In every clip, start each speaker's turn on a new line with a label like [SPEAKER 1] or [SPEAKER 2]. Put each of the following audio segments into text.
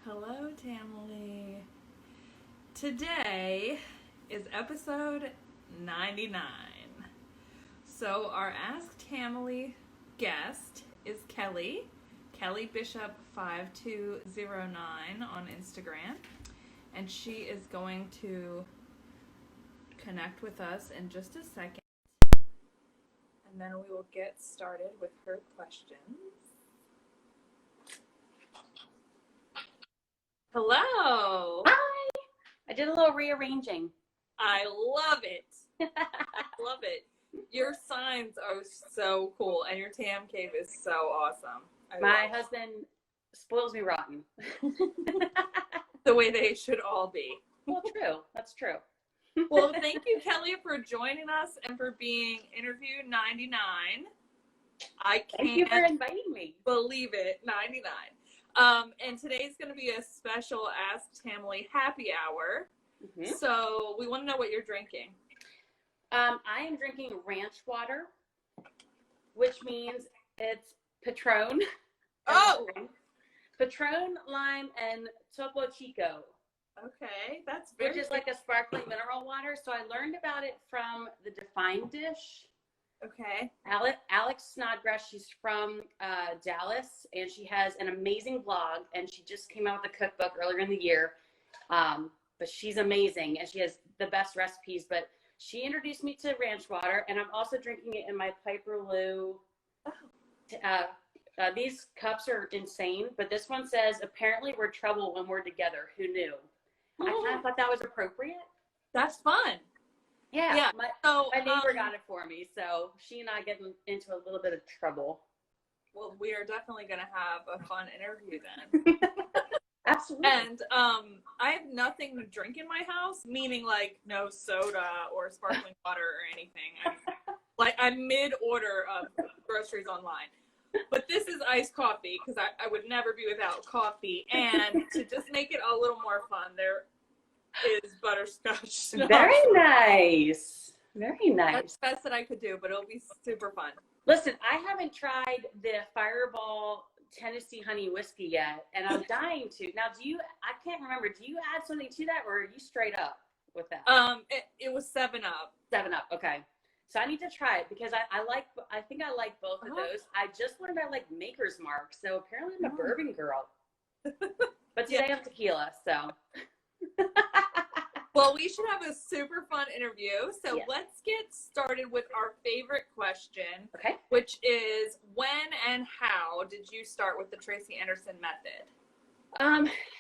[SPEAKER 1] Hello, Tamily. Today is episode 99. So, our Ask Tamily guest is Kelly. Kelly Bishop 5209 on Instagram. And she is going to connect with us in just a second. And then we will get started with her questions. Hello.
[SPEAKER 2] Hi. I did a little rearranging.
[SPEAKER 1] I love it. I love it. Your signs are so cool, and your Tam cave is so awesome.
[SPEAKER 2] My husband spoils me rotten.
[SPEAKER 1] The way they should all be.
[SPEAKER 2] Well, true. That's true.
[SPEAKER 1] Well, thank you, Kelly, for joining us and for being interview 99.
[SPEAKER 2] Thank you for inviting me.
[SPEAKER 1] Believe it, 99. And today's going to be a special Ask Tamily happy hour. Mm-hmm. So we want to know what you're drinking.
[SPEAKER 2] I am drinking ranch water, which means it's Patron.
[SPEAKER 1] Oh!
[SPEAKER 2] Patron, lime, and Topo Chico.
[SPEAKER 1] Okay, that's very
[SPEAKER 2] Which is like a sparkling mineral water. So I learned about it from the Defined Dish.
[SPEAKER 1] Okay.
[SPEAKER 2] Alex Snodgrass, she's from Dallas, and she has an amazing blog, and she just came out with a cookbook earlier in the year. But she's amazing, and she has the best recipes. But she introduced me to ranch water, and I'm also drinking it in my Piper Lou. These cups are insane, but this one says, apparently we're trouble when we're together. Who knew? I kind of thought that was appropriate.
[SPEAKER 1] That's fun.
[SPEAKER 2] Yeah. My neighbor got it for me, so she and I get into a little bit of trouble.
[SPEAKER 1] Well, we are definitely going to have a fun interview then.
[SPEAKER 2] Absolutely.
[SPEAKER 1] And I have nothing to drink in my house, meaning like no soda or sparkling water or anything. I'm mid-order of groceries online. But this is iced coffee because I would never be without coffee. And to just make it a little more fun, there is butterscotch.
[SPEAKER 2] Very nice. Very nice.
[SPEAKER 1] That's the best that I could do, but it'll be super fun.
[SPEAKER 2] Listen, I haven't tried the Fireball Tennessee honey whiskey yet, and I'm dying to. Now, I can't remember, do you add something to that, or are you straight up with that?
[SPEAKER 1] It was 7-Up.
[SPEAKER 2] 7-Up, okay. So I need to try it because I think I like both of those. I just learned I like Maker's Mark, so apparently I'm a bourbon girl. But today I'm tequila, so.
[SPEAKER 1] Well, we should have a super fun interview. So Let's get started with our favorite question,
[SPEAKER 2] okay,
[SPEAKER 1] which is when and how did you start with the Tracy Anderson method?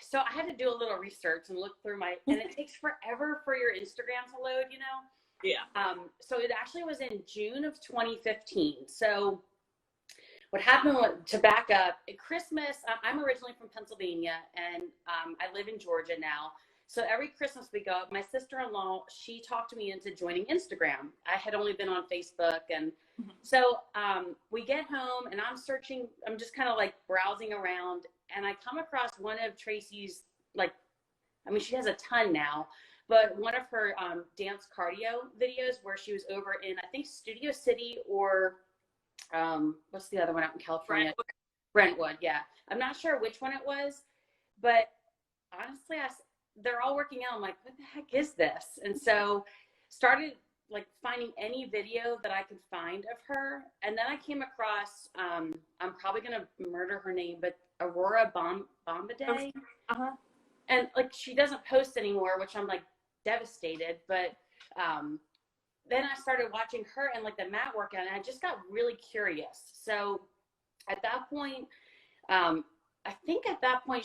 [SPEAKER 2] So I had to do a little research and look through and it takes forever for your Instagram to load, you know?
[SPEAKER 1] Yeah.
[SPEAKER 2] So it actually was in June of 2015. So what happened was, to back up, at Christmas, I'm originally from Pennsylvania, and I live in Georgia now. So every Christmas we go, my sister-in-law, she talked me into joining Instagram. I had only been on Facebook. And so we get home and I'm just kind of like browsing around, and I come across one of Tracy's, she has a ton now, but one of her dance cardio videos where she was over in, I think, Studio City or what's the other one out in California? Brentwood, yeah. I'm not sure which one it was, but honestly, they're all working out. I'm like, what the heck is this? And so started finding any video that I could find of her. And then I came across, I'm probably going to murder her name, but Aurora Bombadil.
[SPEAKER 1] Uh-huh.
[SPEAKER 2] And she doesn't post anymore, which I'm devastated. But then I started watching her and the mat workout, and I just got really curious. So at that point, I think at that point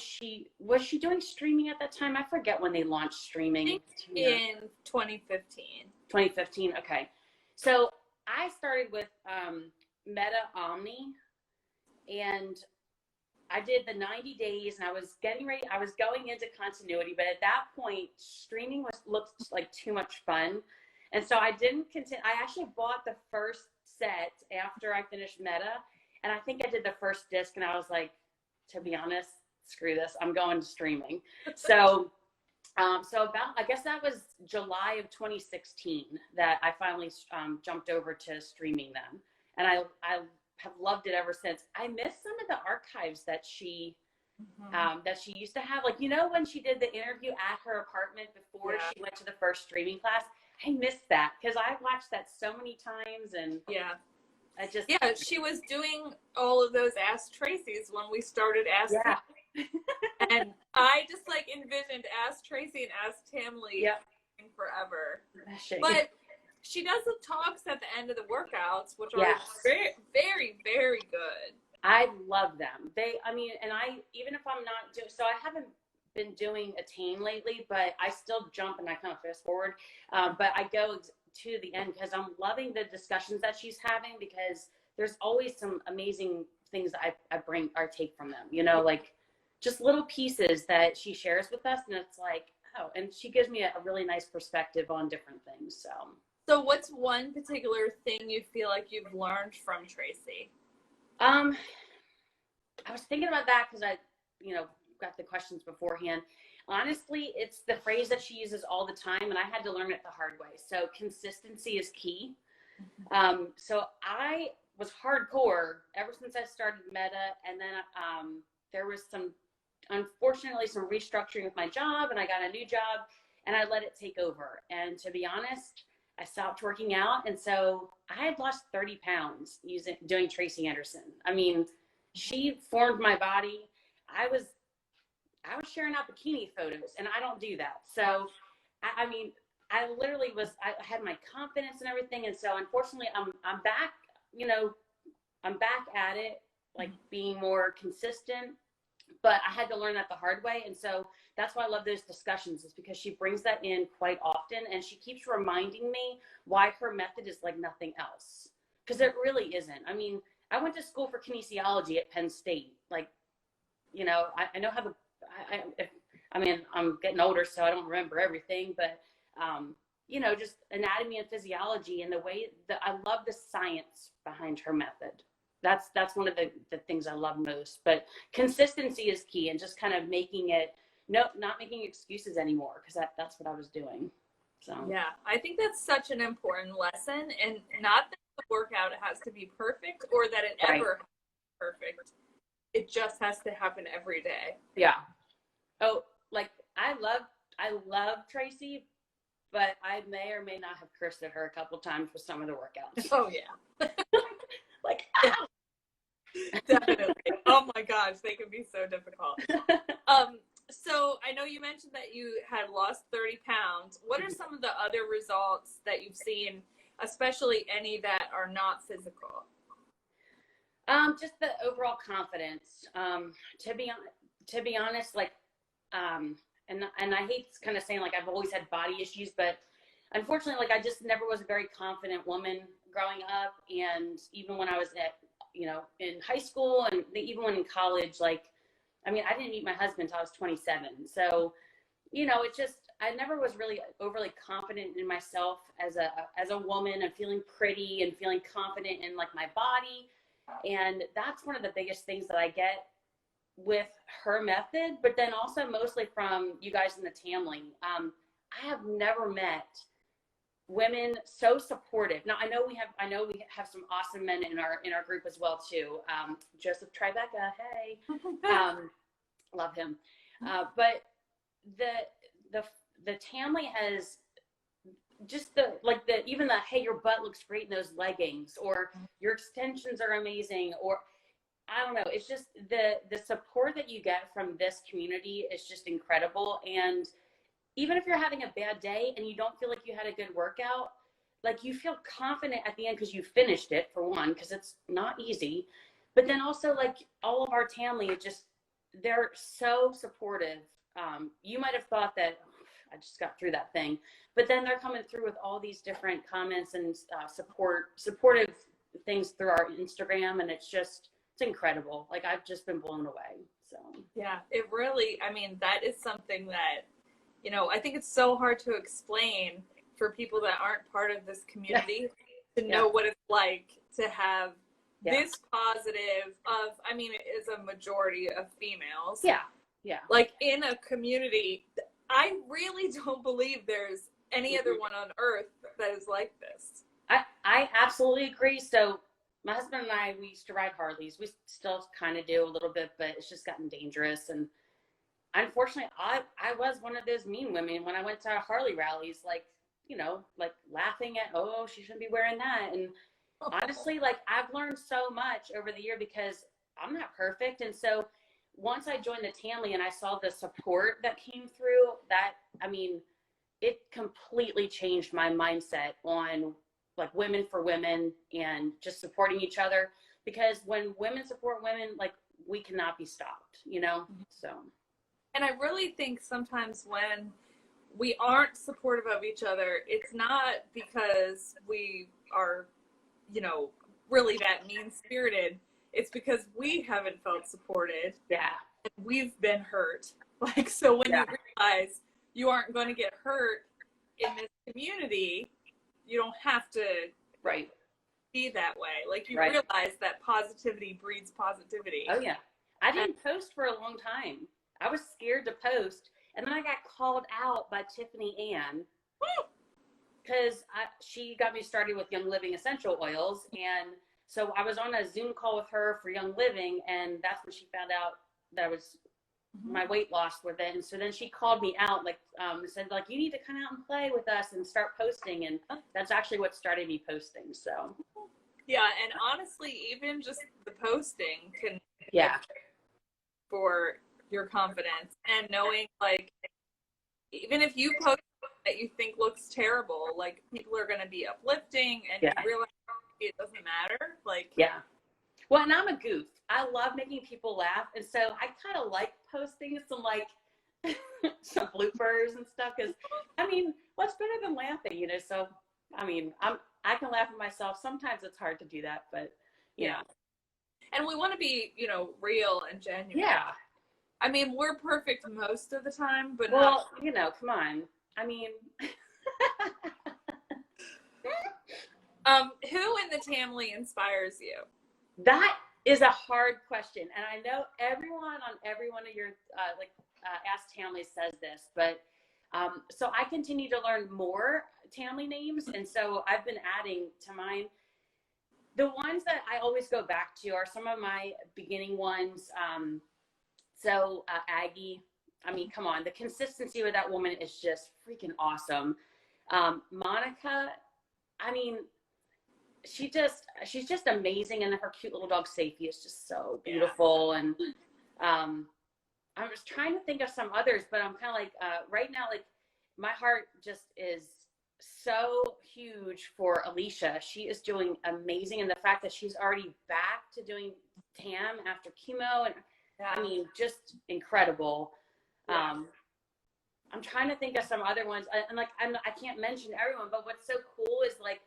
[SPEAKER 2] was she doing streaming at that time? I forget when they launched streaming.
[SPEAKER 1] I think in 2015.
[SPEAKER 2] 2015, okay. So I started with Meta Omni, and I did the 90 days, and I was getting ready. I was going into continuity, but at that point, streaming looked like too much fun. And so I didn't continue. I actually bought the first set after I finished Meta, and I think I did the first disc, and I was like, to be honest, screw this, I'm going to streaming. So about, I guess that was July of 2016 that I finally jumped over to streaming them. And I have loved it ever since. I miss some of the archives that she that she used to have. Like, you know, when she did the interview at her apartment before she went to the first streaming class, I missed that because I watched that so many times. And I just,
[SPEAKER 1] she was doing all of those Ask Tracy's when we started Ask and I just like envisioned Ask Tracy and Ask Tamily forever. But she does the talks at the end of the workouts, which are very, very, very good.
[SPEAKER 2] I love them. And even if I'm not doing, so I haven't been doing a team lately, but I still jump and I kind of fast forward. But I go to the end because I'm loving the discussions that she's having, because there's always some amazing things that I bring or take from them, you know, like just little pieces that she shares with us. And it's like, oh, and she gives me a really nice perspective on different things.
[SPEAKER 1] So what's one particular thing you feel like you've learned from Tracy?
[SPEAKER 2] I was thinking about that because I, got the questions beforehand. Honestly, it's the phrase that she uses all the time, and I had to learn it the hard way. So consistency is key. So I was hardcore ever since I started Meta, and then there was unfortunately some restructuring with my job, and I got a new job, and I let it take over. And to be honest, I stopped working out, and so I had lost 30 pounds doing Tracy Anderson. I mean, she formed my body. I was sharing out bikini photos, and I don't do that. So, I I literally I had my confidence and everything. And so unfortunately I'm back, I'm back at it, like being more consistent, but I had to learn that the hard way. And so that's why I love those discussions, is because she brings that in quite often. And she keeps reminding me why her method is like nothing else. Because it really isn't. I mean, I went to school for kinesiology at Penn State. Like, I know how I'm getting older, so I don't remember everything, but, just anatomy and physiology, and the way that I love the science behind her method. That's one of the things I love most. But consistency is key, and just kind of not making excuses anymore, because that's what I was doing. So
[SPEAKER 1] yeah, I think that's such an important lesson, and not that the workout has to be perfect or that it ever has to be perfect. It just has to happen every day.
[SPEAKER 2] Yeah. Oh, like I love Tracy, but I may or may not have cursed at her a couple times with some of the workouts.
[SPEAKER 1] Oh yeah.
[SPEAKER 2] Like,
[SPEAKER 1] definitely. Oh my gosh, they can be so difficult. So I know you mentioned that you had lost 30 pounds. What are some of the other results that you've seen, especially any that are not physical?
[SPEAKER 2] Just the overall confidence. To be honest, like, and I hate kind of saying like I've always had body issues, but unfortunately, like I just never was a very confident woman growing up. And even when I was in high school, and even when in college, like, I didn't meet my husband until I was 27. So, it just, I never was really overly confident in myself as a woman, and feeling pretty and feeling confident in like my body. And that's one of the biggest things that I get with her method, but then also mostly from you guys in the Tamily. I have never met women so supportive. Now I know we have some awesome men in our group as well too. Joseph Tribeca, hey, love him. But the Tamily has just even the, hey, your butt looks great in those leggings, or your extensions are amazing, or I don't know. It's just the support that you get from this community is just incredible. And even if you're having a bad day and you don't feel like you had a good workout, like you feel confident at the end because you finished it, for one, because it's not easy. But then also, like, all of our Tamily, they're so supportive. You might have thought that I just got through that thing, but then they're coming through with all these different comments and supportive things through our Instagram, and it's incredible. Like, I've just been blown away. So
[SPEAKER 1] yeah, it really, that is something that, I think it's so hard to explain for people that aren't part of this community to know what it's like to have this positive of, it is a majority of females.
[SPEAKER 2] Yeah.
[SPEAKER 1] Like, in a community, I really don't believe there's any other one on earth that is like this.
[SPEAKER 2] I absolutely agree. So my husband and I, we used to ride Harleys. We still kind of do a little bit, but it's just gotten dangerous. And unfortunately, I was one of those mean women when I went to Harley rallies, like, you know, like laughing at, oh, she shouldn't be wearing that. And honestly, like, I've learned so much over the year because I'm not perfect. And so once I joined the Tamily and I saw the support that came through, that, I mean, it completely changed my mindset on like women for women and just supporting each other. Because when women support women, like, we cannot be stopped, you know? So.
[SPEAKER 1] And I really think sometimes when we aren't supportive of each other, it's not because we are, you know, really that mean-spirited. It's because we haven't felt supported.
[SPEAKER 2] Yeah.
[SPEAKER 1] And we've been hurt. Like, so when you realize you aren't going to get hurt in this community, you don't have to be that way. Like, you realize that positivity breeds positivity.
[SPEAKER 2] Oh, yeah. I didn't post for a long time. I was scared to post. And then I got called out by Tiffany Ann because she got me started with Young Living essential oils. And so I was on a Zoom call with her for Young Living, and that's when she found out that I was my weight loss with it. And so then she called me out, like, said, like, you need to come out and play with us and start posting. And that's actually what started me posting. So
[SPEAKER 1] yeah, and honestly, even just the posting can for your confidence, and knowing, like, even if you post that you think looks terrible, like, people are going to be uplifting, and you realize it doesn't matter. Like,
[SPEAKER 2] well, and I'm a goof. I love making people laugh, and so I kind of like posting some, like, some bloopers and stuff, because I mean, what's better than laughing, you know? So I mean, I can laugh at myself. Sometimes it's hard to do that, but yeah.
[SPEAKER 1] And we want to be, you know, real and genuine.
[SPEAKER 2] Yeah.
[SPEAKER 1] I mean, we're perfect most of the time, but
[SPEAKER 2] well, you know, come on. I mean,
[SPEAKER 1] who in the Tamily inspires you?
[SPEAKER 2] That is a hard question, and I know everyone on every one of your Ask Tamily says this, but so I continue to learn more Tamily names, and so I've been adding to mine. The ones that I always go back to are some of my beginning ones. Aggie, I mean, come on, the consistency with that woman is just freaking awesome. Monica, I mean, she's just amazing, and her cute little dog Safety is just so beautiful. And I was trying to think of some others, but I'm kind of like right now, like, my heart just is so huge for Alicia. She is doing amazing, and the fact that she's already back to doing TAM after chemo, and I mean, just incredible. I'm trying to think of some other ones, and like, I can't mention everyone, but what's so cool is, like,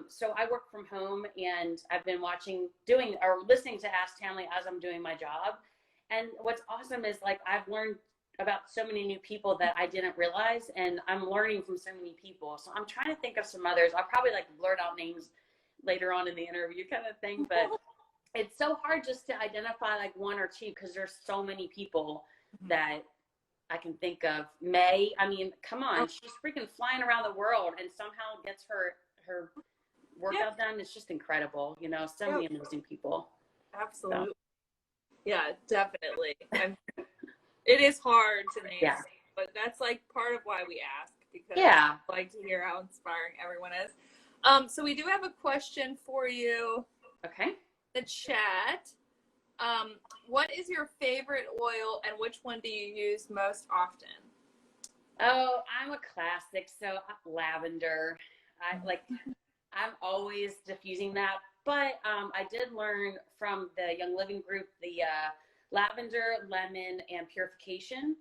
[SPEAKER 2] so I work from home, and I've been listening to Ask Tamily as I'm doing my job. And what's awesome is, like, I've learned about so many new people that I didn't realize, and I'm learning from so many people. So I'm trying to think of some others. I'll probably, like, blurt out names later on in the interview kind of thing, but it's so hard just to identify, like, one or two, because there's so many people that I can think of. May, I mean, come on, she's freaking flying around the world and somehow gets her workout done. It's just incredible, you know. So many amazing people.
[SPEAKER 1] Absolutely. So. Yeah, definitely. And it is hard to name, but that's, like, part of why we ask, because I like to hear how inspiring everyone is. So we do have a question for you.
[SPEAKER 2] Okay.
[SPEAKER 1] The chat. What is your favorite oil, and which one do you use most often?
[SPEAKER 2] Oh, I'm a classic. So lavender. I'm always diffusing that. But I did learn from the Young Living group the lavender, lemon, and purification,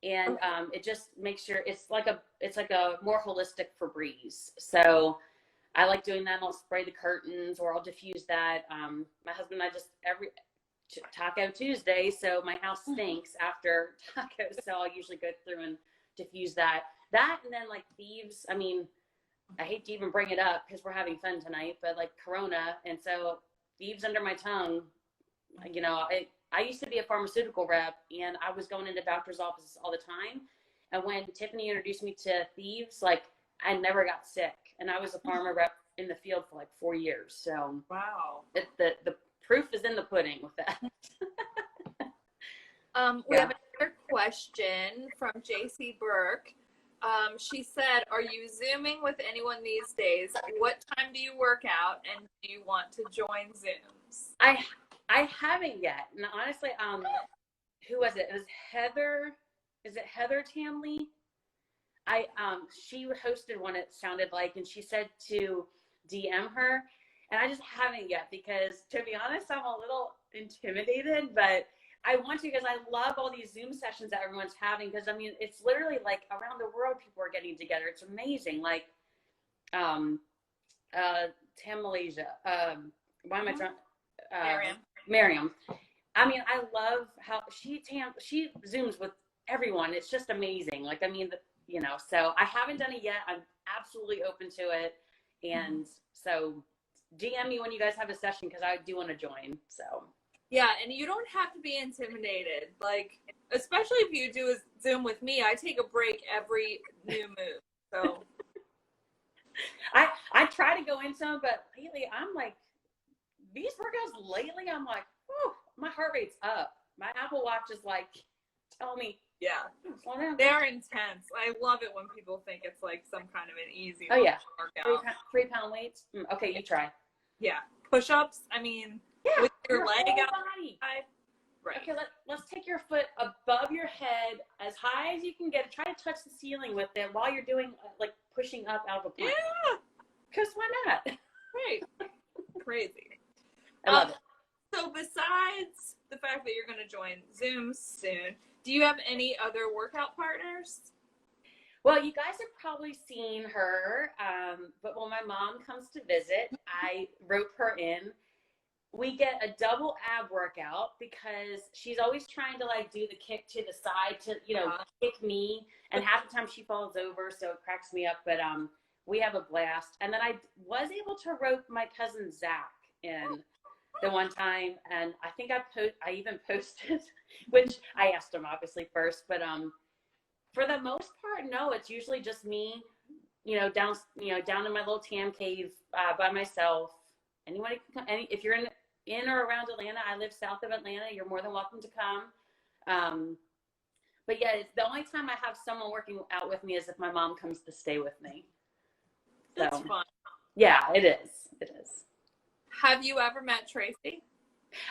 [SPEAKER 2] and it just makes sure it's like a more holistic Febreze. So I like doing that. I'll spray the curtains, or I'll diffuse that. My husband and I just every Taco Tuesday, so my house stinks after tacos, so I'll usually go through and diffuse that. And then, like, thieves, I mean, I hate to even bring it up because we're having fun tonight, but, like, Corona, and so thieves under my tongue, you know, I used to be a pharmaceutical rep, and I was going into doctor's offices all the time, and when Tiffany introduced me to thieves, like, I never got sick, and I was a pharma rep in the field for like 4 years. So
[SPEAKER 1] wow.
[SPEAKER 2] The proof is in the pudding with that.
[SPEAKER 1] We have another question from JC Burke. She said, are you Zooming with anyone these days? What time do you work out, and do you want to join Zooms?
[SPEAKER 2] I haven't yet. And honestly, who was it? It was Heather. Is it Heather Tamily? She hosted one, it sounded like, and she said to DM her, and I just haven't yet because, to be honest, I'm a little intimidated, but I want to because I love all these Zoom sessions that everyone's having, because I mean, it's literally like around the world people are getting together. It's amazing. Like Tamily, why am I trying? Miriam. I mean, I love how she Zooms with everyone. It's just amazing. Like, I mean, so I haven't done it yet. I'm absolutely open to it. And so DM me when you guys have a session, because I do want to join. So.
[SPEAKER 1] Yeah, and you don't have to be intimidated. Like, especially if you do a Zoom with me, I take a break every new move. So
[SPEAKER 2] I try to go into them, but lately I'm like, these workouts lately, I'm like, whew, my heart rate's up. My Apple Watch is like telling me,
[SPEAKER 1] yeah,
[SPEAKER 2] slow down.
[SPEAKER 1] They're intense. I love it when people think it's like some kind of an easy
[SPEAKER 2] workout. 3-pound weights. Okay, you try.
[SPEAKER 1] Yeah, push-ups. I mean,
[SPEAKER 2] yeah,
[SPEAKER 1] with your leg out.
[SPEAKER 2] Body.
[SPEAKER 1] Right.
[SPEAKER 2] Okay, let's take your foot above your head as high as you can get. Try to touch the ceiling with it while you're doing like pushing up out of a plank.
[SPEAKER 1] Yeah.
[SPEAKER 2] Because why not?
[SPEAKER 1] Right. Crazy.
[SPEAKER 2] I love it.
[SPEAKER 1] So besides the fact that you're going to join Zoom soon, do you have any other workout partners?
[SPEAKER 2] Well, you guys have probably seen her, but when my mom comes to visit, I rope her in. We get a double ab workout because she's always trying to like do the kick to the side to, kick me. And half the time she falls over, so it cracks me up. But we have a blast. And then I was able to rope my cousin Zach in the one time. And I think I even posted, which I asked him obviously first. But for the most part, no, it's usually just me, down in my little tam cave by myself. Anyone can come, if you're in or around Atlanta, I live south of Atlanta, you're more than welcome to come. But yeah, it's the only time I have someone working out with me is if my mom comes to stay with me.
[SPEAKER 1] That's fun.
[SPEAKER 2] Yeah, it is. It is.
[SPEAKER 1] Have you ever met Tracy?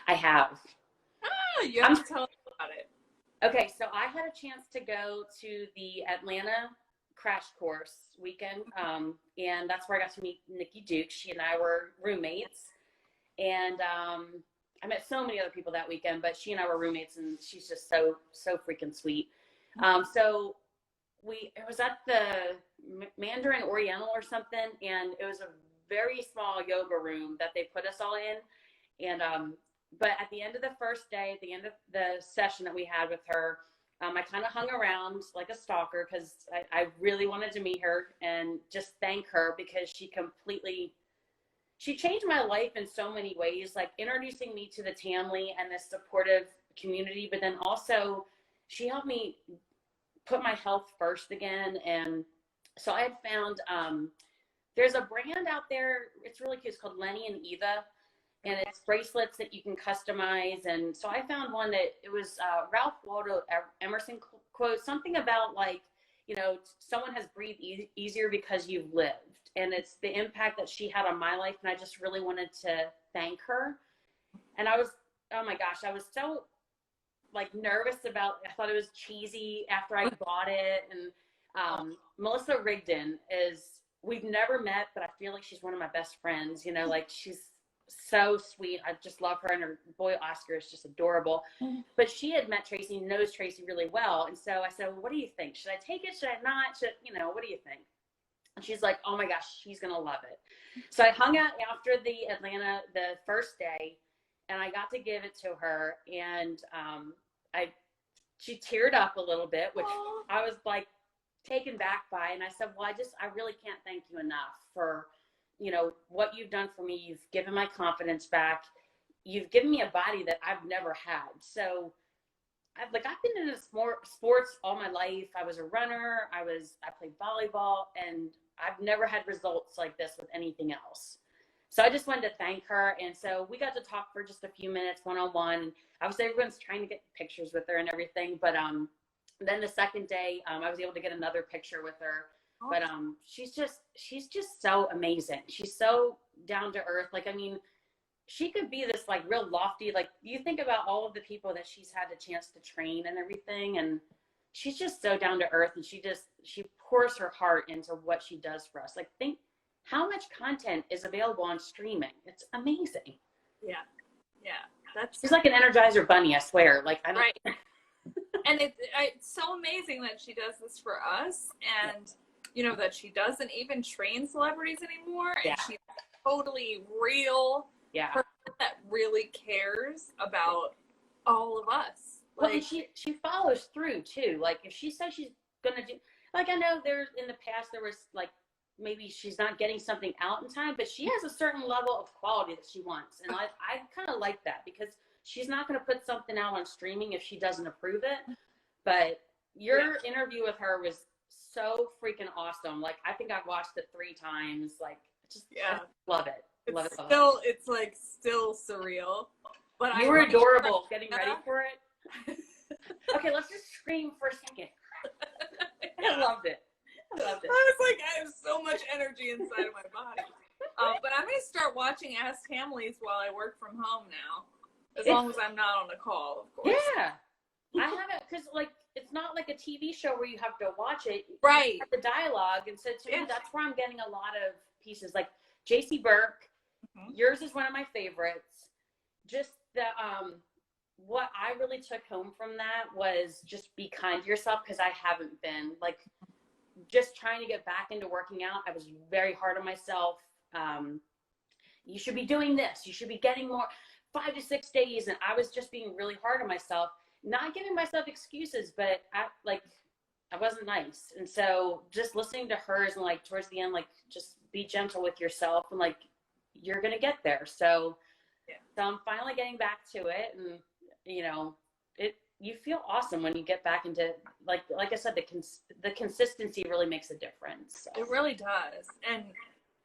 [SPEAKER 2] I have.
[SPEAKER 1] You have to tell us about it.
[SPEAKER 2] Okay, so I had a chance to go to the Atlanta crash course weekend, and that's where I got to meet Nikki Duke. She and I were roommates, and I met so many other people that weekend, but she and I were roommates, and she's just so freaking sweet. So it was at the Mandarin Oriental or something, and it was a very small yoga room that they put us all in, and but at the end of the first day, at the end of the session that we had with her, I kind of hung around like a stalker because I really wanted to meet her and just thank her because she changed my life in so many ways, like introducing me to the Tamily and this supportive community, but then also she helped me put my health first again. And so I had found, there's a brand out there, it's really cute, it's called Lenny and Eva, and it's bracelets that you can customize. And so I found one that it was Ralph Waldo Emerson quote, something about like, someone has breathed easier because you've lived. And it's the impact that she had on my life. And I just really wanted to thank her. And I was, oh my gosh, I was so like nervous about, I thought it was cheesy after I bought it. And Melissa Rigdon we've never met, but I feel like she's one of my best friends, like she's so sweet. I just love her, and her boy Oscar is just adorable. But she had met Tracy, knows Tracy really well. And so I said, well, what do you think? Should I take it? Should I not? What do you think? And she's like, oh my gosh, she's going to love it. So I hung out after the Atlanta, the first day, and I got to give it to her. And she teared up a little bit, which I was like taken back by. And I said, well, I really can't thank you enough for, what you've done for me. You've given my confidence back. You've given me a body that I've never had. So I've been into sports all my life. I was a runner. I played volleyball, and I've never had results like this with anything else. So I just wanted to thank her. And so we got to talk for just a few minutes one-on-one. Obviously, everyone's trying to get pictures with her and everything. But then the second day, I was able to get another picture with her. But she's just so amazing. She's so down to earth. Like, I mean, she could be this like real lofty, like you think about all of the people that she's had the chance to train and everything. And she's just so down to earth, and she pours her heart into what she does for us. Like, think how much content is available on streaming. It's amazing.
[SPEAKER 1] Yeah.
[SPEAKER 2] She's like an Energizer bunny, I swear. Like, I don't.
[SPEAKER 1] Right. And it's so amazing that she does this for us, and you know that she doesn't even train celebrities anymore, and she's totally real.
[SPEAKER 2] Yeah.
[SPEAKER 1] Person that really cares about all of us.
[SPEAKER 2] Like, well, she follows through too. Like, if she says she's gonna do, like, I know there's in the past there was like maybe she's not getting something out in time, but she has a certain level of quality that she wants, and I kind of like that, because she's not going to put something out on streaming if she doesn't approve it. But your interview with her was so freaking awesome. Like, I think I've watched it 3 times. Like, I love it.
[SPEAKER 1] It's like still surreal. But
[SPEAKER 2] you were adorable getting ready for it. Okay, let's just scream for a second. I loved it.
[SPEAKER 1] I was like, I have so much energy inside of my body. But I'm going to start watching Ask Tamely's while I work from home now. As long as I'm not on the call, of course.
[SPEAKER 2] Yeah. I haven't, because like, it's not like a TV show where you have to watch it.
[SPEAKER 1] Right.
[SPEAKER 2] You have the dialogue. And so to me, that's where I'm getting a lot of pieces. Like J.C. Burke, yours is one of my favorites. Just the, what I really took home from that was just be kind to yourself, because I haven't been. Like, just trying to get back into working out, I was very hard on myself. You should be doing this. You should be getting more 5 to 6 days. And I was just being really hard on myself, not giving myself excuses, but I wasn't nice. And so just listening to hers and like towards the end, like, just be gentle with yourself, and like, you're going to get there. So I'm finally getting back to it. And, you know, you feel awesome when you get back into, like I said, the consistency really makes a difference. So.
[SPEAKER 1] It really does. And,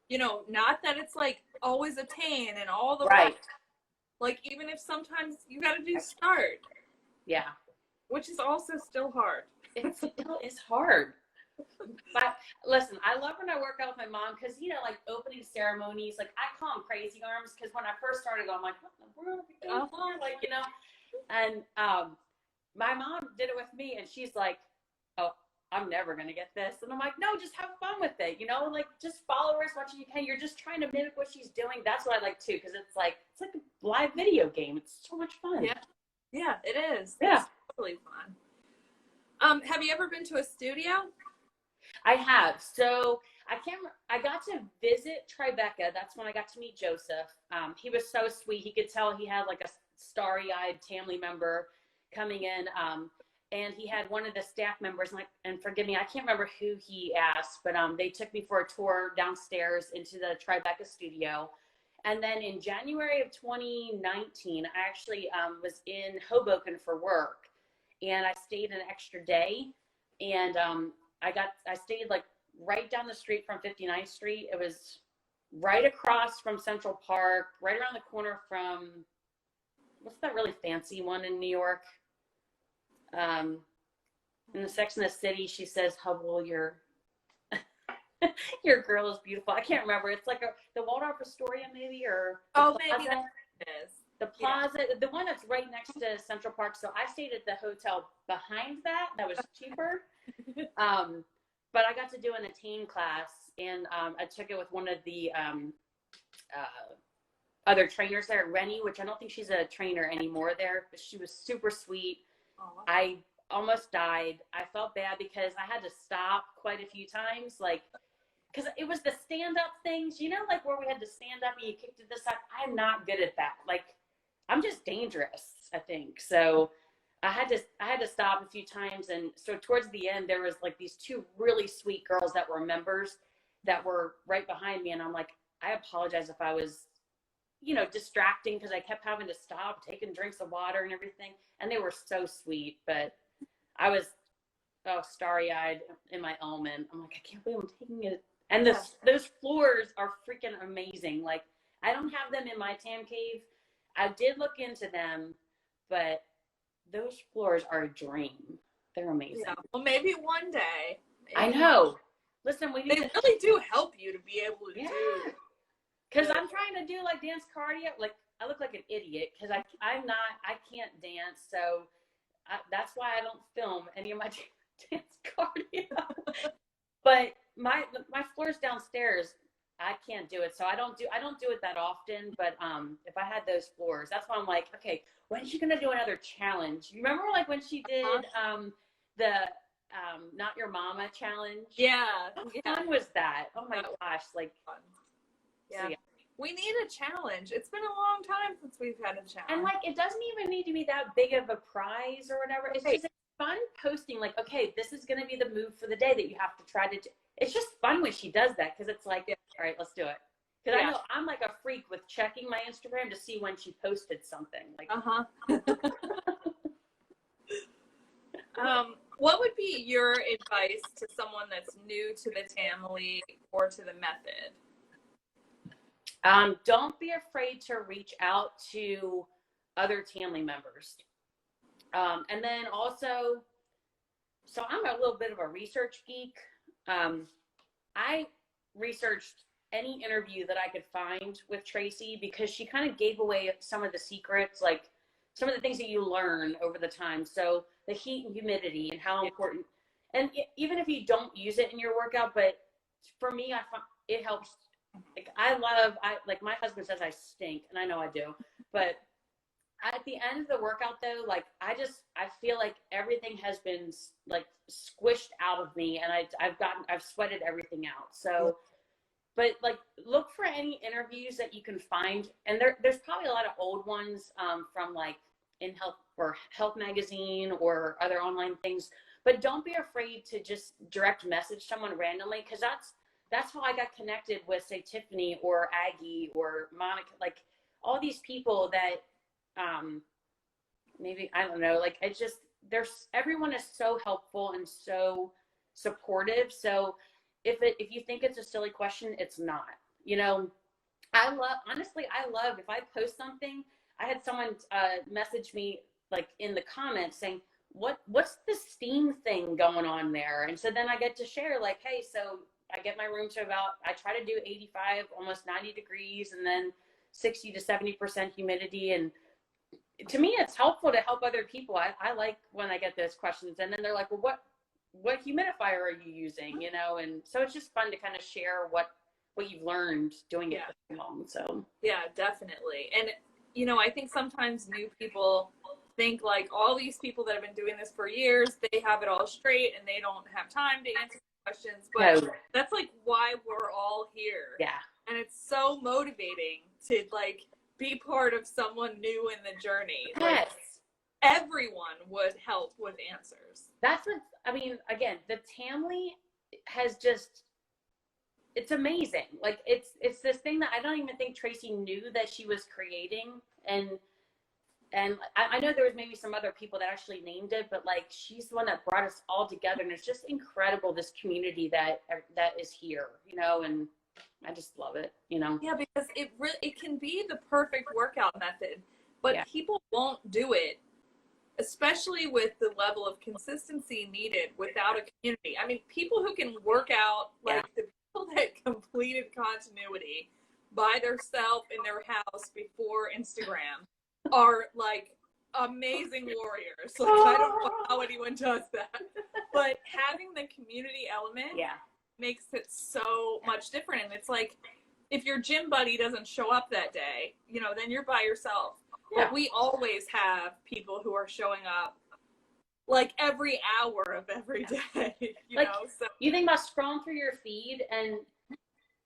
[SPEAKER 1] you know, not that it's like always attain and all the
[SPEAKER 2] right.
[SPEAKER 1] Like, even if sometimes you got to do start.
[SPEAKER 2] Yeah.
[SPEAKER 1] Which is also still hard.
[SPEAKER 2] It still is hard. But listen, I love when I work out with my mom, because, you know, like opening ceremonies, like I call them crazy arms, because when I first started, I'm like, what in the world are we doing? Like, you know, and my mom did it with me, and she's like, oh, I'm never going to get this. And I'm like, no, just have fun with it. You know, like, just follow her as much as you can. You're just trying to mimic what she's doing. That's what I like too, because it's like a live video game. It's so much fun.
[SPEAKER 1] Yeah, it is.
[SPEAKER 2] Yeah.
[SPEAKER 1] It's totally fun. Have you ever been to a studio?
[SPEAKER 2] I have. So I got to visit Tribeca. That's when I got to meet Joseph. He was so sweet. He could tell he had like a starry-eyed Tamily member coming in. And he had one of the staff members, and forgive me, I can't remember who he asked, but they took me for a tour downstairs into the Tribeca studio. And then in January of 2019, I actually was in Hoboken for work, and I stayed an extra day. And I stayed like right down the street from 59th Street. It was right across from Central Park, right around the corner from, what's that really fancy one in New York? In the Sex and the City, she says, Hubble, your girl is beautiful. I can't remember. It's like the Waldorf Astoria, maybe, or
[SPEAKER 1] maybe that is.
[SPEAKER 2] The Plaza, the one that's right next to Central Park. So I stayed at the hotel behind that. That was cheaper. But I got to do an attain class, and I took it with one of the other trainers there, Rennie, which I don't think she's a trainer anymore there, but she was super sweet. I almost died. I felt bad because I had to stop quite a few times, like, because it was the stand-up things, you know, like where we had to stand up and you kicked to the side. I'm not good at that. Like, I'm just dangerous, I think. So I had to stop a few times. And so towards the end, there was like these 2 really sweet girls that were members that were right behind me. And I'm like, I apologize if I was, distracting because I kept having to stop, taking drinks of water and everything. And they were so sweet, but I was starry-eyed in my element. I'm like, I can't believe I'm taking it. And those floors are freaking amazing. Like, I don't have them in my Tam Cave. I did look into them, but those floors are a dream. They're amazing.
[SPEAKER 1] Yeah. Well, maybe one day.
[SPEAKER 2] I know. Listen,
[SPEAKER 1] they really do help you to be able to do.
[SPEAKER 2] Because I'm trying to do like dance cardio. Like, I look like an idiot because I can't dance. So that's why I don't film any of my dance cardio. But my floors downstairs, I can't do it. So I don't do it that often. But if I had those floors, that's why I'm like, okay, when is she gonna do another challenge? You remember like when she did the Not Your Mama challenge?
[SPEAKER 1] Yeah.
[SPEAKER 2] How fun was that? Oh my gosh, like fun.
[SPEAKER 1] Yeah. So, yeah. We need a challenge. It's been a long time since we've had a challenge.
[SPEAKER 2] And like, it doesn't even need to be that big of a prize or whatever. It's just fun posting like, okay, this is going to be the move for the day that you have to try to do. It's just fun when she does that because it's like, all right, let's do it. Because I know I'm like a freak with checking my Instagram to see when she posted something. Like,
[SPEAKER 1] what would be your advice to someone that's new to the Tamily or to the method?
[SPEAKER 2] Don't be afraid to reach out to other Tamily members. And then also, so I'm a little bit of a research geek. I researched any interview that I could find with Tracy because she kind of gave away some of the secrets, like some of the things that you learn over the time. So the heat and humidity and how important, and even if you don't use it in your workout, but for me, I find it helps. Like my husband says I stink, and I know I do, but at the end of the workout though, like I feel like everything has been like squished out of me, and I've sweated everything out. So, but like look for any interviews that you can find, and there's probably a lot of old ones from like in Health Magazine or other online things, but don't be afraid to just direct message someone randomly, because that's how I got connected with, say, Tiffany or Aggie or Monica, like all these people that maybe, I don't know, like it's just, everyone is so helpful and so supportive. So if you think it's a silly question, it's not. Honestly, I love if I post something. I had someone message me like in the comments saying, what's the steam thing going on there? And so then I get to share like, hey, so I get my room to I try to do 85, almost 90 degrees, and then 60 to 70% humidity. And to me, it's helpful to help other people. I like when I get those questions, and then they're like, well, what humidifier are you using? And so it's just fun to kind of share what you've learned doing it at home. So
[SPEAKER 1] yeah, definitely. And I think sometimes new people think like all these people that have been doing this for years, they have it all straight and they don't have time to answer questions, but that's like why we're all here.
[SPEAKER 2] Yeah.
[SPEAKER 1] And it's so motivating to like be part of someone new in the journey.
[SPEAKER 2] Yes.
[SPEAKER 1] Like, everyone would help with answers.
[SPEAKER 2] That's what I mean. Again, the Tamily has just, it's amazing. Like it's this thing that I don't even think Tracy knew that she was creating. And I know there was maybe some other people that actually named it, but like she's the one that brought us all together, and it's just incredible, this community that is here, and I just love it,
[SPEAKER 1] Yeah, because it can be the perfect workout method, but people won't do it, especially with the level of consistency needed without a community. I mean, people who can work out, like the people that completed continuity by themselves in their house before Instagram are like amazing warriors. Like I don't know how anyone does that, but having the community element makes it so much different. And it's like, if your gym buddy doesn't show up that day, then you're by yourself. But we always have people who are showing up like every hour of every day, you know? So
[SPEAKER 2] you think about scrolling through your feed, and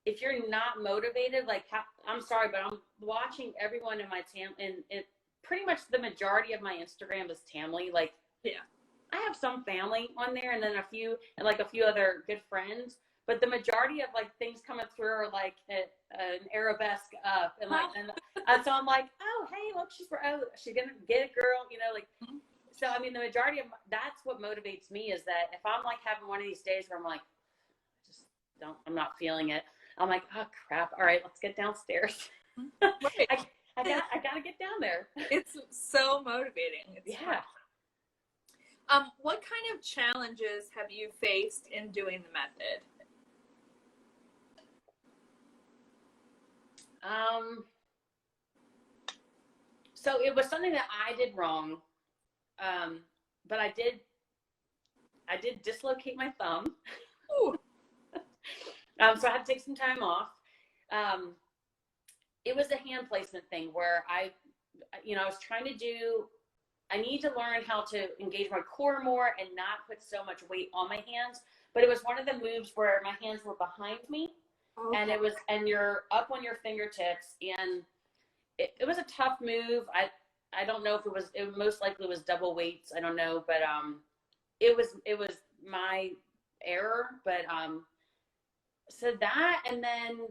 [SPEAKER 2] if you're not motivated, like I'm sorry, but I'm watching everyone in my and pretty much the majority of my Instagram is Tamily. Like, I have some family on there, and then a few other good friends. but the majority of like things coming through are like an arabesque up, and like, and so I'm like, oh, hey, look, she's gonna get it, girl, you know, like. So I mean, the majority of that's what motivates me is that if I'm like having one of these days where I'm like, I'm not feeling it. I'm like, oh crap! All right, let's get downstairs.
[SPEAKER 1] Right.
[SPEAKER 2] I gotta get down there.
[SPEAKER 1] It's so motivating. It's
[SPEAKER 2] yeah.
[SPEAKER 1] Fun. What kind of challenges have you faced in doing the method?
[SPEAKER 2] So it was something that I did wrong, but I did dislocate my thumb. So I had to take some time off. It was a hand placement thing where I was trying to I need to learn how to engage my core more and not put so much weight on my hands. But it was one of the moves where my hands were behind me, and and you're up on your fingertips, and it was a tough move. I don't know if it most likely was double weights. I don't know, but it was my error. But so that, and then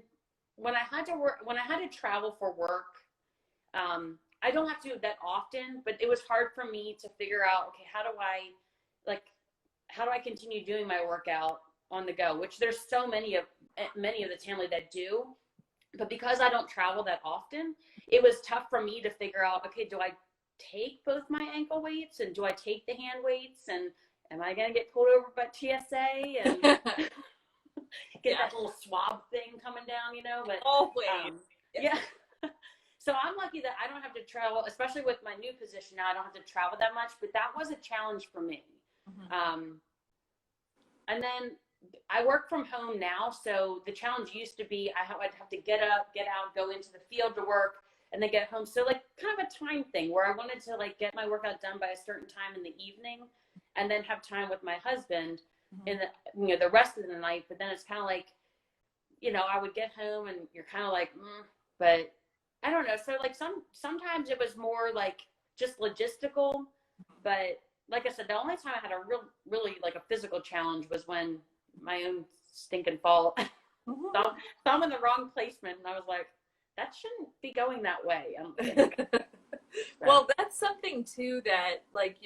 [SPEAKER 2] when I had to travel for work, I don't have to do it that often, but it was hard for me to figure out, okay, how do I continue doing my workout on the go, which there's so many of the Tamily that do, but because I don't travel that often, it was tough for me to figure out, okay, do I take both my ankle weights and do I take the hand weights, and am I going to get pulled over by TSA and get that little swab thing coming down, you know, but yeah. So I'm lucky that I don't have to travel, especially with my new position now. I don't have to travel that much, but that was a challenge for me. And then I work from home now, so the challenge used to be I'd have to get up, get out, go into the field to work, and then get home. So like kind of a time thing where I wanted to like get my workout done by a certain time in the evening, and then have time with my husband in the rest of the night. But then it's kind of like, I would get home and you're kind of like, but I don't know. So like sometimes it was more like just logistical, but like I said, the only time I had a really like a physical challenge was when my own stinking fault. Thumb in the wrong placement, and I was like, that shouldn't be going that way, I don't think.
[SPEAKER 1] Well, that's something too that, like,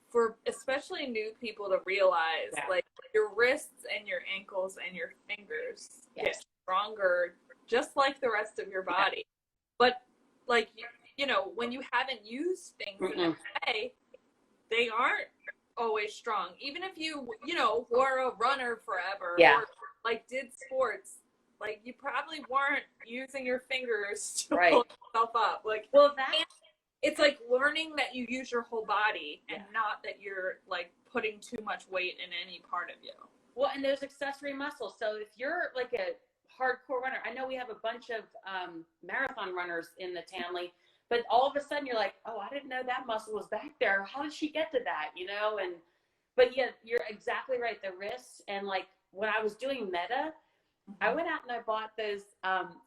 [SPEAKER 1] for especially new people to realize, like your wrists and your ankles and your fingers get stronger just like the rest of your body. But like, when you haven't used things in a way, they aren't always strong. Even if you, were a runner forever or like did sports, like you probably weren't using your fingers to pull yourself up. Like, it's like learning that you use your whole body and not that you're like putting too much weight in any part of you.
[SPEAKER 2] Well, and there's accessory muscles. So if you're like a hardcore runner, I know we have a bunch of marathon runners in the Tamily, but all of a sudden you're like, oh, I didn't know that muscle was back there. How did she get to that? But yeah, you're exactly right. The wrists, and like when I was doing meta, I went out and I bought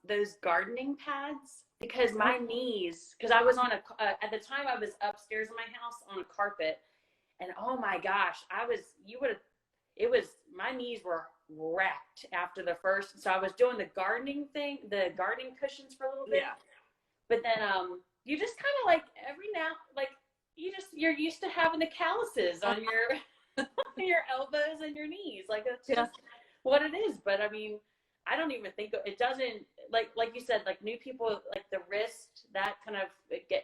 [SPEAKER 2] those gardening pads because my knees, because I was on at the time I was upstairs in my house on a carpet, and oh my gosh, my knees were wrecked after the first. So I was doing the gardening gardening cushions for a little bit. Yeah. But then you just kind of like every now, like you're used to having the calluses on your your elbows and your knees. Like that's just what it is. But I mean, I don't even think it doesn't, like you said, like new people, like the wrist, that kind of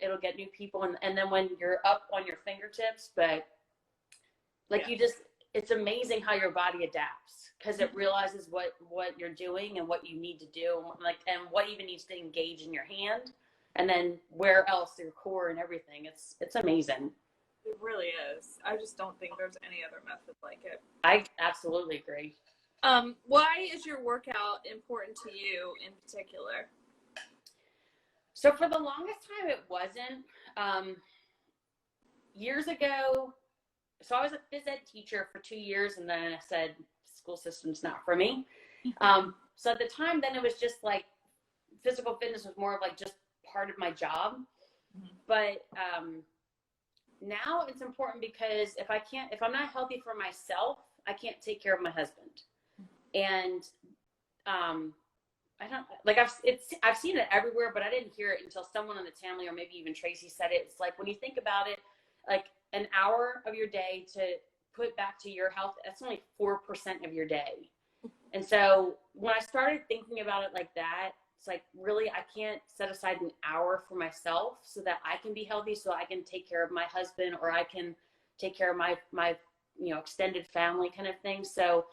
[SPEAKER 2] it'll get new people, and then when you're up on your fingertips, but like it's amazing how your body adapts because it realizes what you're doing and what you need to do, and what even needs to engage in your hand, and then where else, your core and everything. It's amazing.
[SPEAKER 1] It really is. I just don't think there's any other method like it.
[SPEAKER 2] I absolutely agree.
[SPEAKER 1] Why is your workout important to you in particular?
[SPEAKER 2] So for the longest time, it wasn't. Years ago, so I was a phys ed teacher for 2 years, and then I said, school system's not for me. So at the time, then it was just like physical fitness was more of like just part of my job. But now it's important because if I'm not healthy for myself, I can't take care of my husband. And I don't like I've seen it everywhere, but I didn't hear it until someone on the Tamily or maybe even Tracy said it. It's like when you think about it, like an hour of your day to put back to your health, that's only 4% of your day. And so when I started thinking about it like that, it's like, really, I can't set aside an hour for myself so that I can be healthy, so I can take care of my husband, or I can take care of my extended family kind of thing. So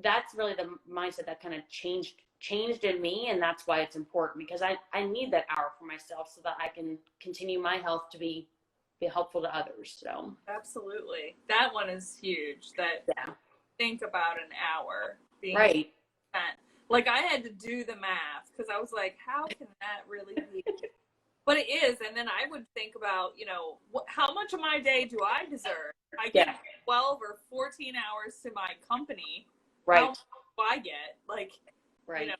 [SPEAKER 2] that's really the mindset that kind of changed in me, and that's why it's important, because I need that hour for myself so that I can continue my health to be helpful to others. So
[SPEAKER 1] absolutely, that one is huge. That
[SPEAKER 2] yeah,
[SPEAKER 1] think about an hour being
[SPEAKER 2] right.
[SPEAKER 1] spent. Like I had to do the math because I was like, how can that really be? But it is. And then I would think about, how much of my day do I deserve? I give 12 or 14 hours to my company.
[SPEAKER 2] Right.
[SPEAKER 1] How much do I get? Like,
[SPEAKER 2] right.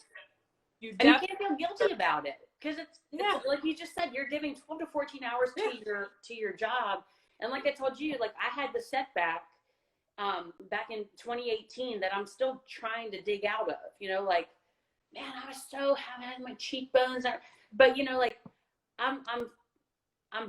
[SPEAKER 1] You
[SPEAKER 2] and you can't feel guilty about it, because it's like you just said, you're giving 12 to 14 hours to your job. And like I told you, like I had the setback back in 2018 that I'm still trying to dig out of, like, man, I was so having my cheekbones, but like I'm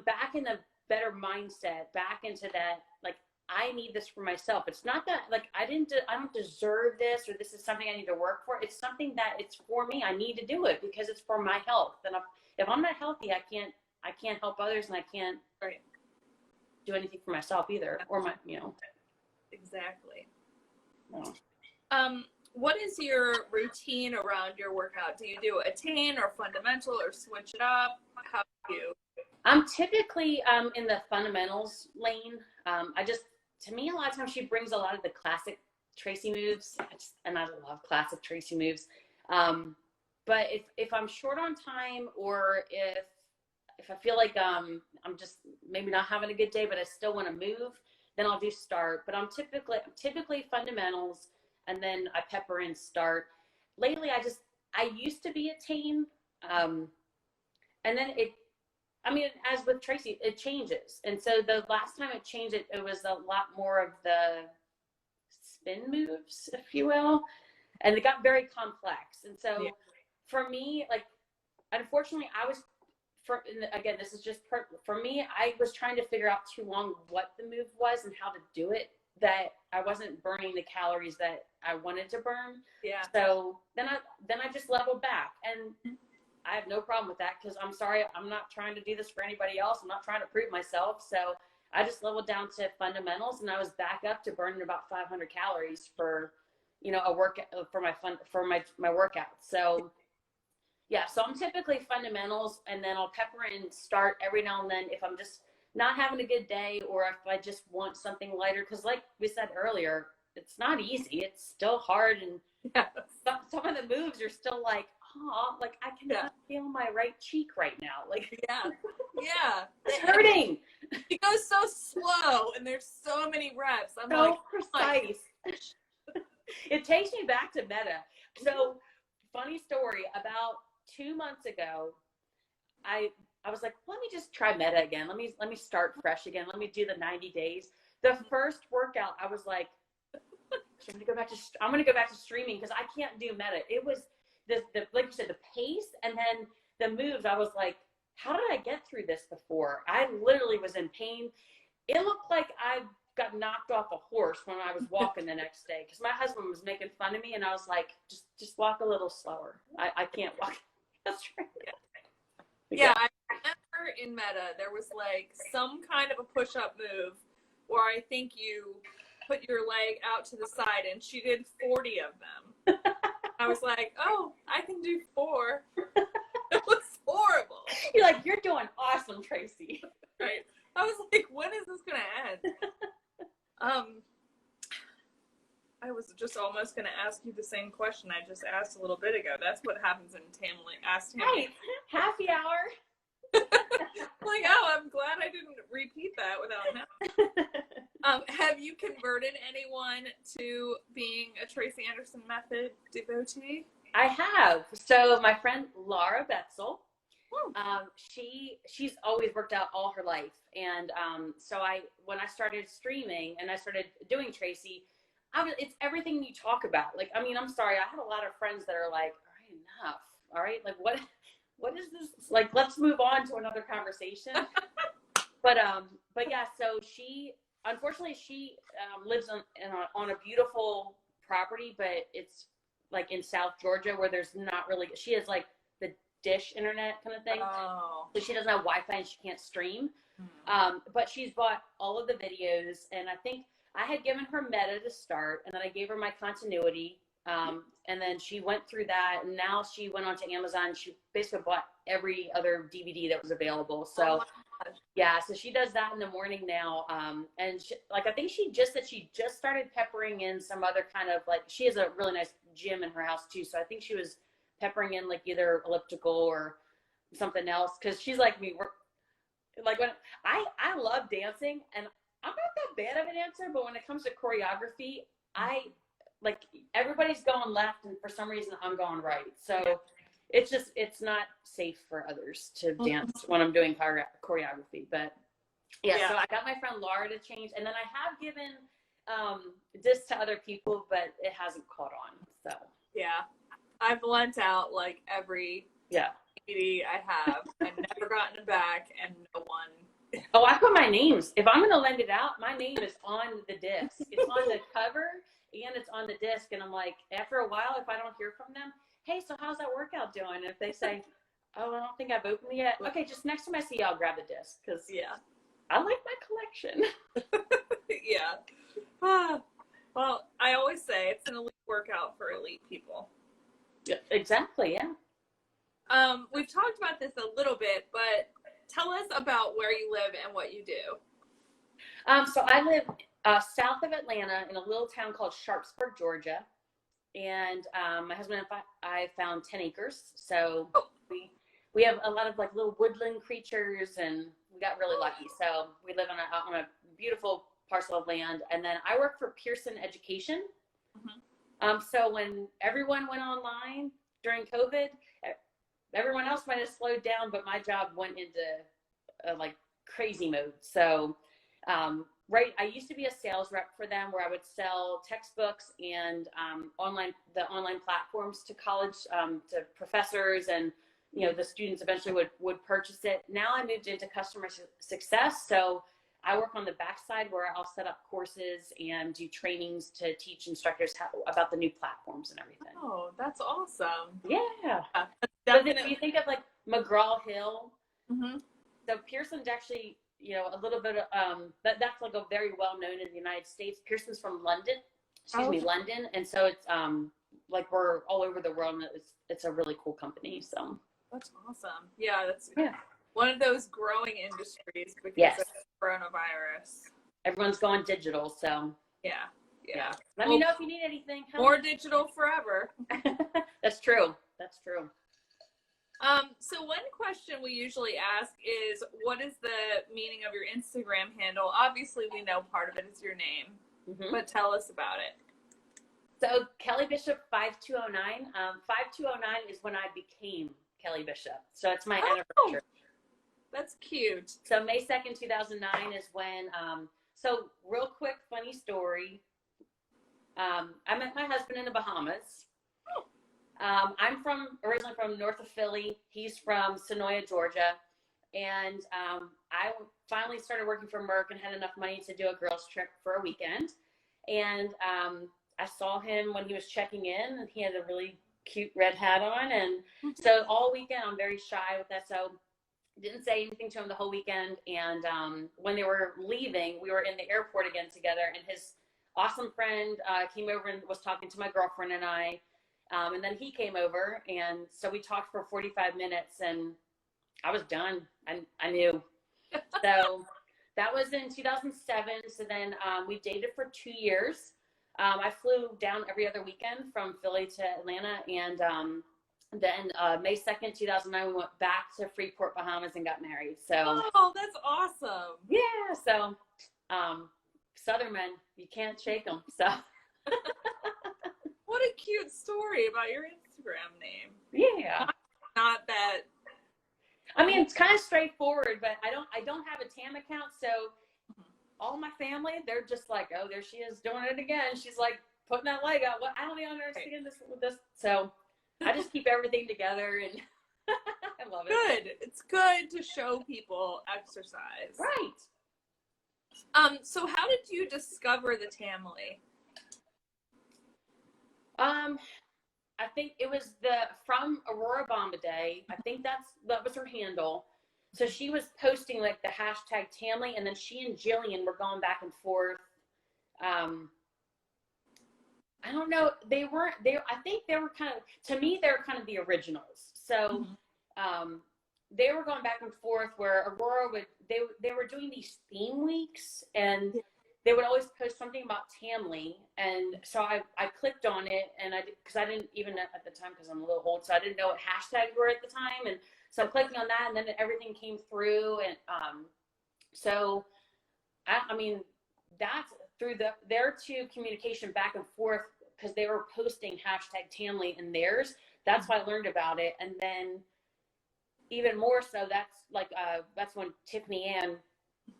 [SPEAKER 2] back in a better mindset, back into that, like, I need this for myself. It's not that like I don't deserve this, or this is something I need to work for. It's something that it's for me. I need to do it because it's for my health. And if I'm not healthy, I can't help others, and I can't do anything for myself either, or my.
[SPEAKER 1] Exactly.
[SPEAKER 2] No.
[SPEAKER 1] What is your routine around your workout? Do you do attain or fundamental or switch it up? How do you?
[SPEAKER 2] I'm typically in the fundamentals lane. To me, a lot of times she brings a lot of the classic Tracy moves, and I love classic Tracy moves. But if I'm short on time, or if I feel like I'm just maybe not having a good day, but I still want to move, then I'll do start. But I'm typically fundamentals, and then I pepper in start. Lately, I used to be attain, and then as with Tracy, it changes. And so the last time it changed, it was a lot more of the spin moves, if you will. And it got very complex. And so for me, like, unfortunately, again, this is just for me, I was trying to figure out too long what the move was and how to do it, that I wasn't burning the calories that I wanted to burn.
[SPEAKER 1] Yeah.
[SPEAKER 2] So then I just leveled back, and I have no problem with that, because I'm sorry, I'm not trying to do this for anybody else. I'm not trying to prove myself. So I just leveled down to fundamentals, and I was back up to burning about 500 calories for, a workout for my workout. So yeah, so I'm typically fundamentals, and then I'll pepper in start every now and then if I'm just not having a good day, or if I just want something lighter. Because like we said earlier, it's not easy. It's still hard, and some of the moves are still like, like I cannot feel my right cheek right now. Like, it's hurting.
[SPEAKER 1] It goes so slow, and there's so many reps. I'm
[SPEAKER 2] so
[SPEAKER 1] like,
[SPEAKER 2] precise. It takes me back to meta. So, funny story. About 2 months ago, I was like, let me just try meta again. Let me start fresh again. Let me do the 90 days. The first workout, I was like, I'm gonna go back to streaming, because I can't do meta. It was the like you said, the pace, and then the moves. I was like, how did I get through this before? I literally was in pain. It looked like I got knocked off a horse when I was walking the next day, because my husband was making fun of me, and I was like, just walk a little slower. I can't walk. That's right.
[SPEAKER 1] Yeah, I remember in meta there was like some kind of a push-up move where I think you put your leg out to the side, and she did 40 of them. I was like, oh, I can do 4. It was horrible.
[SPEAKER 2] You're like, you're doing awesome, Tracy.
[SPEAKER 1] Right. I was like, when is this gonna end? I was just almost gonna ask you the same question I just asked a little bit ago. That's what happens in Tamily. Ask Tamily.
[SPEAKER 2] Hey, happy hour.
[SPEAKER 1] Like, oh, I'm glad I didn't repeat that without him. Have you converted anyone to being a Tracy Anderson Method devotee?
[SPEAKER 2] I have. So my friend Laura Bethel, she's always worked out all her life, and so when I started streaming and I started doing Tracy, it's everything you talk about. Like, I mean, I'm sorry. I have a lot of friends that are like, all right, enough. All right. Like, what is this? Like, let's move on to another conversation. But yeah, so unfortunately, she lives on a beautiful property, but it's like in South Georgia where there's not really, she has like the dish internet kind of thing.
[SPEAKER 1] Oh.
[SPEAKER 2] So she doesn't have Wi-Fi and she can't stream. But she's bought all of the videos, and I think I had given her Meta to start, and then I gave her my continuity. And then she went through that, and now she went onto Amazon. She basically bought every other DVD that was available. So yeah, so she does that in the morning now. And she, like, I think she just started peppering in some other kind of, like, she has a really nice gym in her house too. So I think she was peppering in like either elliptical or something else. Cause she's like me, like when I love dancing, and I'm not that bad of a dancer, but when it comes to choreography, I like, everybody's going left and for some reason I'm going right. So it's not safe for others to dance when I'm doing choreography. But yeah, so I got my friend Laura to change, and then I have given this to other people, but it hasn't caught on. So
[SPEAKER 1] yeah, I've lent out like every DVD I have. I've never gotten it back, and no one.
[SPEAKER 2] Oh, I put my names. If I'm gonna lend it out, my name is on the disc. It's on the cover and it's on the disc. And I'm like, after a while, if I don't hear from them, hey, so how's that workout doing? And if they say, oh, I don't think I've opened it yet. Okay, just next time I see you, I'll grab the disc, because I like my collection.
[SPEAKER 1] Well, I always say it's an elite workout for elite people.
[SPEAKER 2] Yeah, exactly. Yeah.
[SPEAKER 1] We've talked about this a little bit, but tell us about where you live and what you do.
[SPEAKER 2] So I live south of Atlanta in a little town called Sharpsburg, Georgia. And my husband and I found 10 acres. So we have a lot of like little woodland creatures, and we got really lucky. So we live on a beautiful parcel of land. And then I work for Pearson Education. So when everyone went online during COVID, everyone else might have slowed down, but my job went into like crazy mode. So I used to be a sales rep for them, where I would sell textbooks and online platforms to college, to professors, and the students eventually would purchase it. Now I moved into customer success, so I work on the backside where I'll set up courses and do trainings to teach instructors about the new platforms and everything.
[SPEAKER 1] Oh, that's awesome.
[SPEAKER 2] Yeah. So if you think of like McGraw-Hill, so Pearson's actually, a little bit of, that's like a very well known in the United States. Pearson's from London, London. And so it's like we're all over the world, and it's a really cool company. So
[SPEAKER 1] that's awesome. Yeah, that's one of those growing industries because of coronavirus.
[SPEAKER 2] Everyone's going digital, so
[SPEAKER 1] yeah.
[SPEAKER 2] Let me know if you need anything.
[SPEAKER 1] More digital forever.
[SPEAKER 2] That's true.
[SPEAKER 1] So one question we usually ask is, what is the meaning of your Instagram handle? Obviously, we know part of it is your name, but tell us about it.
[SPEAKER 2] So Kelly Bishop 5209. 5209 is when I became Kelly Bishop. So it's my anniversary.
[SPEAKER 1] That's cute.
[SPEAKER 2] So May 2nd, 2009 is when, so real quick, funny story. I met my husband in the Bahamas. I'm originally from north of Philly. He's from Sonoya, Georgia. And I finally started working for Merck and had enough money to do a girls trip for a weekend. And I saw him when he was checking in, and he had a really cute red hat on. And so all weekend, I'm very shy with that. So didn't say anything to him the whole weekend. And when they were leaving, we were in the airport again together, and his awesome friend came over and was talking to my girlfriend and I. And then he came over, and so we talked for 45 minutes, and I was done. I knew. So that was in 2007. So then we dated for 2 years. I flew down every other weekend from Philly to Atlanta, and then May 2nd, 2009, we went back to Freeport, Bahamas, and got married. So
[SPEAKER 1] that's awesome.
[SPEAKER 2] Yeah. So Southern men, you can't shake them. So.
[SPEAKER 1] What a cute story about your Instagram name.
[SPEAKER 2] Yeah.
[SPEAKER 1] Not that.
[SPEAKER 2] I mean, it's kind of straightforward, but I don't have a TAM account, so all my family, they're just like, oh, there she is doing it again. She's like putting that leg out. What? I don't even understand this with this. So I just keep everything together, and I love it.
[SPEAKER 1] Good. It's good to show people exercise.
[SPEAKER 2] Right.
[SPEAKER 1] So how did you discover the Tamily?
[SPEAKER 2] I think it was from Aurora Bombaday. I think that was her handle. So she was posting like the hashtag Tamily, and then she and Jillian were going back and forth. I don't know. I think they were kind of, to me, they were kind of the originals. So, they were going back and forth where Aurora they were doing these theme weeks, and they would always post something about Tamily. And so I clicked on it, and because I didn't even at the time, because I'm a little old, so I didn't know what hashtags were at the time. And so I'm clicking on that, and then everything came through. And so, I mean, that's through their two communication back and forth, because they were posting hashtag Tamily in theirs. That's why I learned about it. And then even more so, that's when Tiffany Ann,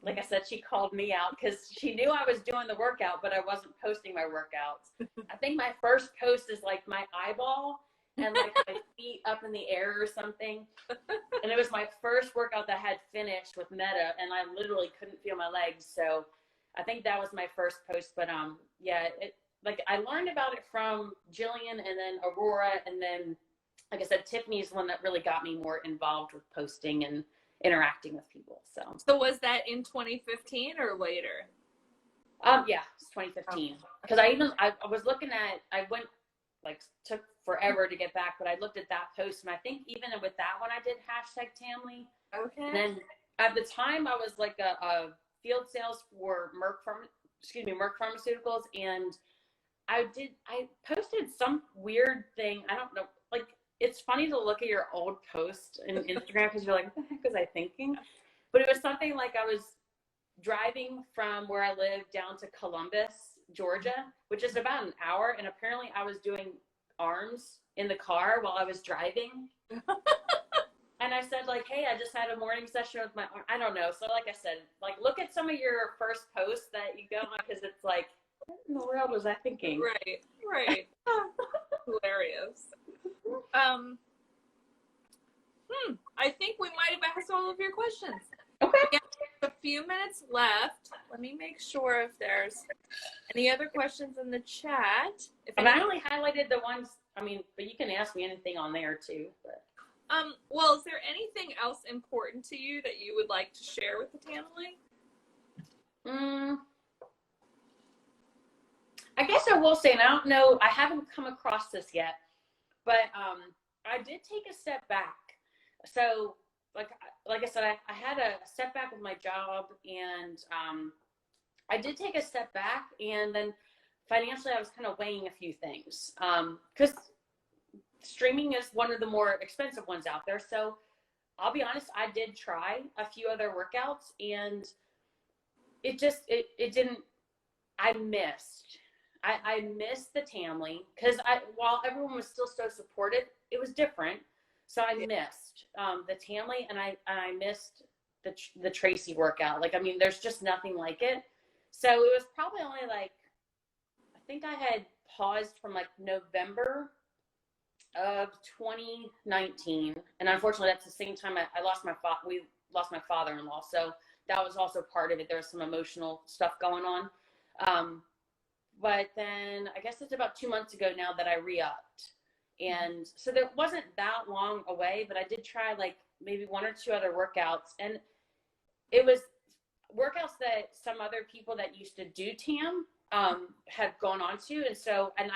[SPEAKER 2] like I said, she called me out because she knew I was doing the workout, but I wasn't posting my workouts. I think my first post is like my eyeball and like my feet up in the air or something. And it was my first workout that I had finished with Meta, and I literally couldn't feel my legs. So I think that was my first post. But yeah, like I learned about it from Jillian, and then Aurora, and then, like I said, Tiffany's one that really got me more involved with posting and interacting with people.
[SPEAKER 1] So was that in 2015 or later?
[SPEAKER 2] Yeah, it's 2015. Because I was looking at, took forever to get back, but I looked at that post, and I think even with that one, I did hashtag Tamily.
[SPEAKER 1] Okay.
[SPEAKER 2] And then at the time, I was like a field sales for Merck Pharmaceuticals, and I posted some weird thing. I don't know, like, it's funny to look at your old post in Instagram because you're like, what the heck was I thinking? But it was something like I was driving from where I live down to Columbus, Georgia, which is about an hour. And apparently I was doing arms in the car while I was driving. And I said, like, hey, I just had a morning session with my arm. I don't know. So like I said, like, look at some of your first posts that you go on, because it's like, what in the world was I thinking?
[SPEAKER 1] Right. Hilarious. I think we might have asked all of your questions.
[SPEAKER 2] Okay.
[SPEAKER 1] We have a few minutes left. Let me make sure if there's any other questions in the chat.
[SPEAKER 2] I only highlighted the ones, but you can ask me anything on there too. But.
[SPEAKER 1] Well, is there anything else important to you that you would like to share with the Tamily?
[SPEAKER 2] I guess I will say, and I don't know, I haven't come across this yet, but I did take a step back. So, like I said, I had a step back with my job, and I did take a step back, and then financially I was kind of weighing a few things, because streaming is one of the more expensive ones out there. So I'll be honest, I did try a few other workouts, and it didn't, I missed the Tamily, because while everyone was still so supportive, it was different. So I missed the Tamily, and I missed the Tracy workout. Like, there's just nothing like it. So it was probably only like, I think I had paused from like November of 2019, and unfortunately that's the same time we lost my father-in-law. So that was also part of it. There was some emotional stuff going on. But then I guess it's about 2 months ago now that I re-upped. And so that wasn't that long away, but I did try like maybe one or two other workouts. And it was workouts that some other people that used to do TAM had gone on to. And so, and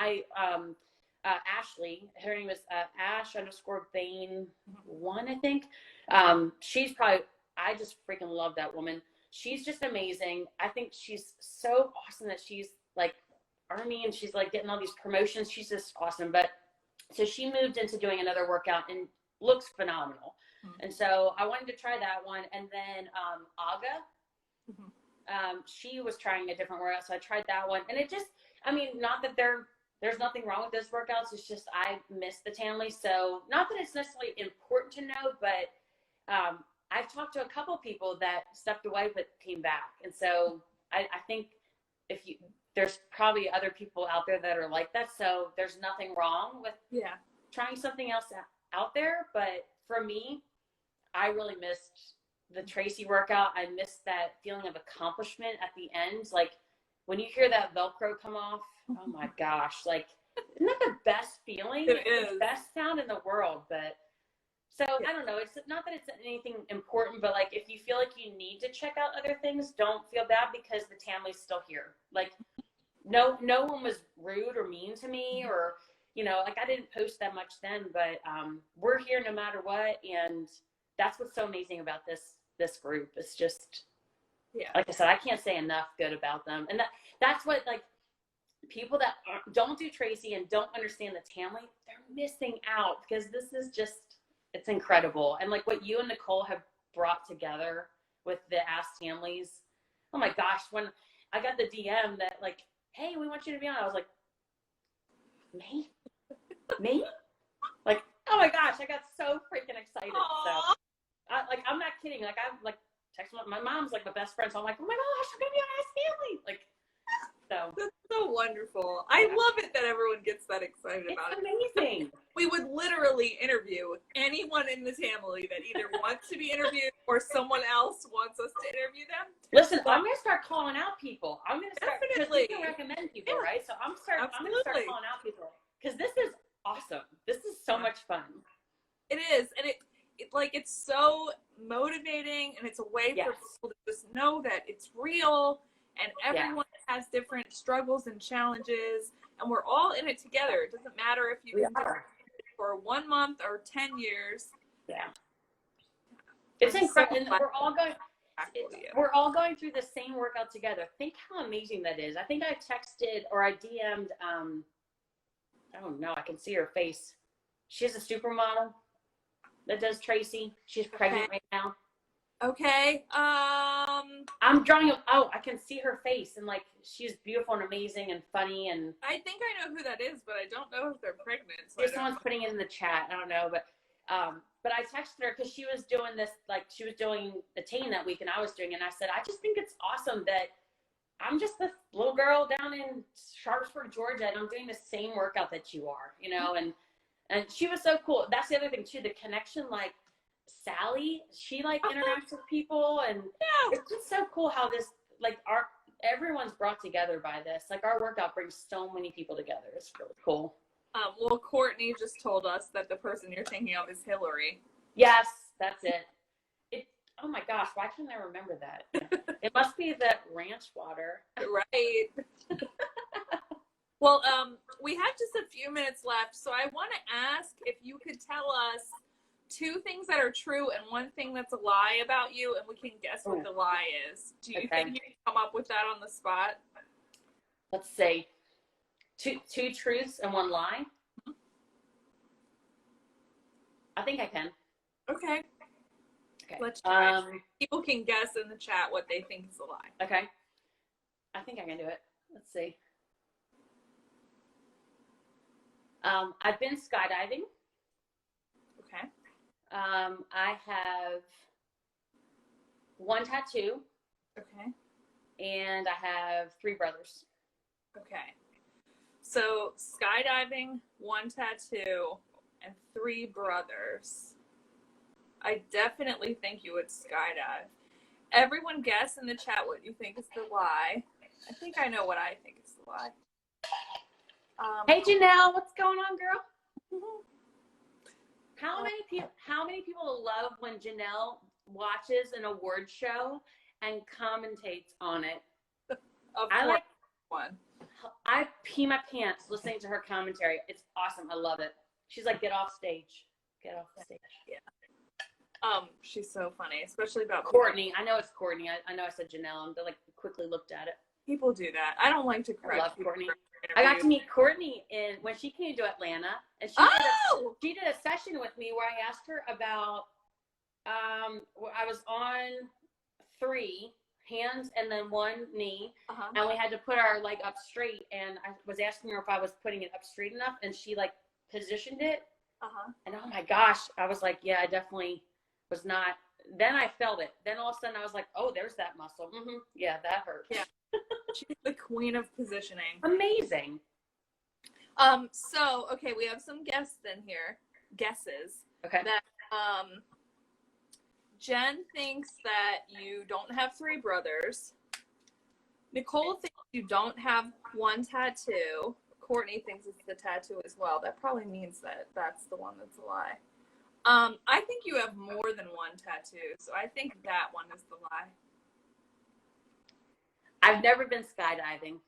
[SPEAKER 2] Ashley, her name is Ash_Bain1, I think. She's probably, I just freaking love that woman. She's just amazing. I think she's so awesome that she's like Army, and she's like getting all these promotions. She's just awesome. But so she moved into doing another workout and looks phenomenal. Mm-hmm. And so I wanted to try that one. And then Aga, she was trying a different workout. So I tried that one. And it just, not that there's nothing wrong with those workouts. It's just I missed the Tamily. So not that it's necessarily important to know, but I've talked to a couple people that stepped away but came back. And so I think there's probably other people out there that are like that. So there's nothing wrong with trying something else out there. But for me, I really missed the Tracy workout. I missed that feeling of accomplishment at the end. Like when you hear that Velcro come off, oh my gosh, like, isn't that the best feeling?
[SPEAKER 1] It is.
[SPEAKER 2] The best sound in the world. But so I don't know. It's not that it's anything important, but like if you feel like you need to check out other things, don't feel bad because the Tamily's still here. Like no one was rude or mean to me, or like I didn't post that much then, but we're here no matter what, and that's what's so amazing about this group. It's just like I said, I can't say enough good about them, and that's what like people that don't do Tracy and don't understand the Tamily, they're missing out because this is just. It's incredible. And like what you and Nicole have brought together with the Ask Tamlys. Oh my gosh. When I got the DM that like, hey, we want you to be on. I was like, me? Like, oh my gosh. I got so freaking excited.
[SPEAKER 1] Aww.
[SPEAKER 2] So I'm not kidding. Like I'm like texting my mom's like my best friend. So I'm like, oh my gosh, I'm going to be on Ask Tamly. Like, so.
[SPEAKER 1] That's so wonderful. I love it that everyone gets that excited about it.
[SPEAKER 2] It's amazing.
[SPEAKER 1] We would literally interview anyone in the Tamily that either wants to be interviewed or someone else wants us to interview them.
[SPEAKER 2] Listen, I'm going to start calling out people. I'm going to start, because
[SPEAKER 1] Definitely.
[SPEAKER 2] you can recommend people, right? So I'm going to start calling out people because this is awesome. This is so much fun.
[SPEAKER 1] It is. And it's so motivating, and it's a way for people to just know that it's real, and everyone has different struggles and challenges, and we're all in it together. It doesn't matter if you can do it for 1 month or 10 years.
[SPEAKER 2] Yeah. It's incredible. And we're all going through the same workout together. Think how amazing that is. I think I texted or I DM'd, oh no, I can see her face. She's a supermodel that does Tracy. She's pregnant right now.
[SPEAKER 1] Okay.
[SPEAKER 2] I'm drawing. Oh, I can see her face, and like she's beautiful and amazing and funny. And
[SPEAKER 1] I think I know who that is, but I don't know if they're pregnant. So
[SPEAKER 2] someone's putting it in the chat. I don't know, but I texted her because she was doing this, like she was doing Attain that week, and I was doing it. And I said, I just think it's awesome that I'm just this little girl down in Sharpsburg, Georgia, and I'm doing the same workout that you are, And she was so cool. That's the other thing too, the connection, like. Sally, she like interacts with people, and it's just so cool how this like everyone's brought together by this. Like our workout brings so many people together. It's really cool.
[SPEAKER 1] Well, Courtney just told us that the person you're thinking of is Hillary.
[SPEAKER 2] Yes, that's it. Oh my gosh, why can't I remember that? It must be that ranch water.
[SPEAKER 1] Right. Well, we have just a few minutes left, so I want to ask if you could tell us 2 things that are true and 1 thing that's a lie about you, and we can guess what the lie is. Do you think you can come up with that on the spot?
[SPEAKER 2] Let's see. Two truths and 1 lie? Mm-hmm. I think I can.
[SPEAKER 1] Okay. Let's try. People can guess in the chat what they think is a lie.
[SPEAKER 2] Okay. I think I can do it. Let's see. I've been skydiving.
[SPEAKER 1] Okay.
[SPEAKER 2] I have 1 tattoo.
[SPEAKER 1] Okay.
[SPEAKER 2] And I have 3 brothers.
[SPEAKER 1] Okay. So skydiving, 1 tattoo, and 3 brothers. I definitely think you would skydive. Everyone guess in the chat what you think is the lie. I think I know what I think is the lie.
[SPEAKER 2] Hey Janelle, what's going on, girl? How many people love when Janelle watches an award show and commentates on it?
[SPEAKER 1] I like one.
[SPEAKER 2] I pee my pants listening to her commentary. It's awesome. I love it. She's like, get off stage. Get off the stage.
[SPEAKER 1] Yeah. She's so funny, especially about
[SPEAKER 2] Courtney. I know it's Courtney. I know I said Janelle, and they like quickly looked at it.
[SPEAKER 1] People do that. I don't like to correct.
[SPEAKER 2] I love Courtney. I got to meet Courtney when she came to Atlanta, and she did a session with me where I asked her about. I was on 3 hands and then 1 knee, and we had to put our leg up straight. And I was asking her if I was putting it up straight enough, and she like positioned it. And oh my gosh, I was like, yeah, I definitely was not. Then I felt it. Then all of a sudden I was like, oh, there's that muscle. Yeah, that hurts.
[SPEAKER 1] Yeah. She's the queen of positioning.
[SPEAKER 2] Amazing.
[SPEAKER 1] So, okay, we have some guests in here. Guesses.
[SPEAKER 2] Okay.
[SPEAKER 1] That, Jen thinks that you don't have 3 brothers. Nicole thinks you don't have 1 tattoo. Courtney thinks it's the tattoo as well. That probably means that that's the one that's a lie. I think you have more than 1 tattoo, so I think that one is the lie.
[SPEAKER 2] I've never been skydiving.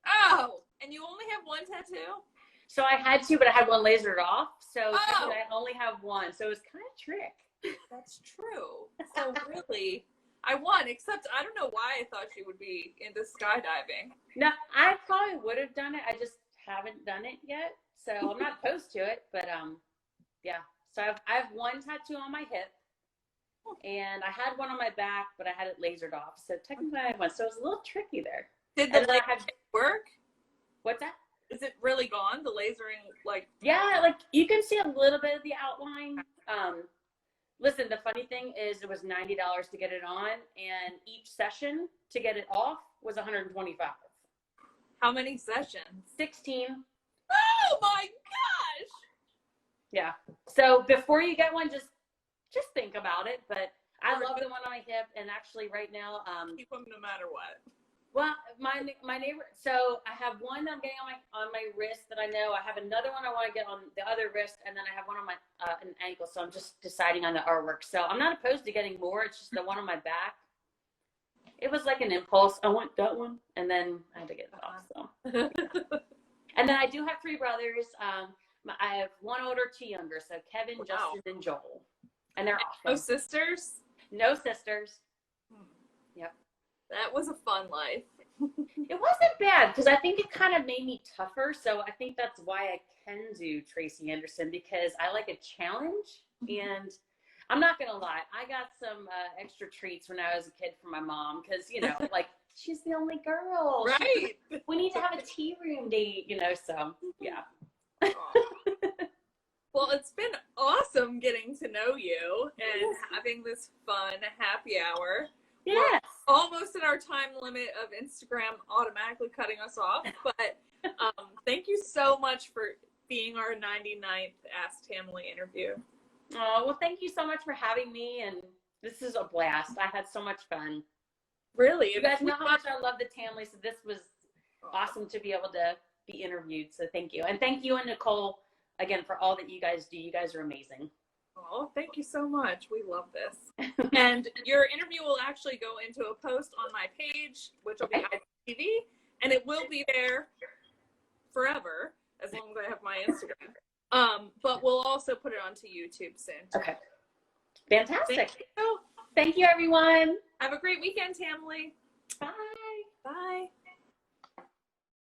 [SPEAKER 1] Oh, and you only have 1 tattoo?
[SPEAKER 2] So I had 2, but I had 1 lasered off. So technically I only have 1. So it was kind of a trick.
[SPEAKER 1] That's true. So really, I won, except I don't know why I thought she would be into skydiving.
[SPEAKER 2] No, I probably would have done it. I just haven't done it yet. So I'm not opposed to it, but yeah. So I have 1 tattoo on my hip, and I had 1 on my back, but I had it lasered off. So technically I had 1. So it was a little tricky there.
[SPEAKER 1] Did the laser work?
[SPEAKER 2] What's that?
[SPEAKER 1] Is it really gone? The lasering, like?
[SPEAKER 2] Yeah, like you can see a little bit of the outline. Listen, the funny thing is it was $90 to get it on, and each session to get it off was $125.
[SPEAKER 1] How many sessions?
[SPEAKER 2] 16.
[SPEAKER 1] Oh my gosh!
[SPEAKER 2] Yeah. So before you get one, just think about it. But I love the one on my hip, and actually right now,
[SPEAKER 1] keep them no matter what.
[SPEAKER 2] Well, my neighbor. So I have one that I'm getting on my wrist that I know. I have another one I want to get on the other wrist, and then I have one on my an ankle. So I'm just deciding on the artwork. So I'm not opposed to getting more. It's just the one on my back. It was like an impulse. I want that one, and then I had to get it off. So, and then I do have 3 brothers. I have 1 older, 2 younger. So Kevin, Justin, and Joel, and they're awesome.
[SPEAKER 1] No sisters?
[SPEAKER 2] No sisters. Yep.
[SPEAKER 1] That was a fun life.
[SPEAKER 2] It wasn't bad because I think it kind of made me tougher. So I think that's why I can do Tracy Anderson, because I like a challenge. And I'm not going to lie, I got some extra treats when I was a kid from my mom because, you know, like she's the only girl.
[SPEAKER 1] Right.
[SPEAKER 2] We need to have a tea room date, you know, so yeah.
[SPEAKER 1] Well, it's been awesome getting to know you and having this fun happy hour.
[SPEAKER 2] Yes.
[SPEAKER 1] We're almost at our time limit of Instagram automatically cutting us off, but thank you so much for being our 99th Ask Tamily interview.
[SPEAKER 2] Oh, well, thank you so much for having me, and this is a blast. I had so much fun.
[SPEAKER 1] Really?
[SPEAKER 2] You guys know how much I love the Tamily, so this was awesome to be able to be interviewed, so thank you. And thank you and Nicole, again, for all that you guys do. You guys are amazing.
[SPEAKER 1] Oh, thank you so much. We love this. And your interview will actually go into a post on my page, which will be IGTV, and it will be there forever, as long as I have my Instagram. But we'll also put it onto YouTube soon.
[SPEAKER 2] Okay. Fantastic.
[SPEAKER 1] Thank you.
[SPEAKER 2] Thank you, everyone.
[SPEAKER 1] Have a great weekend, Tamily.
[SPEAKER 2] Bye.
[SPEAKER 1] Bye.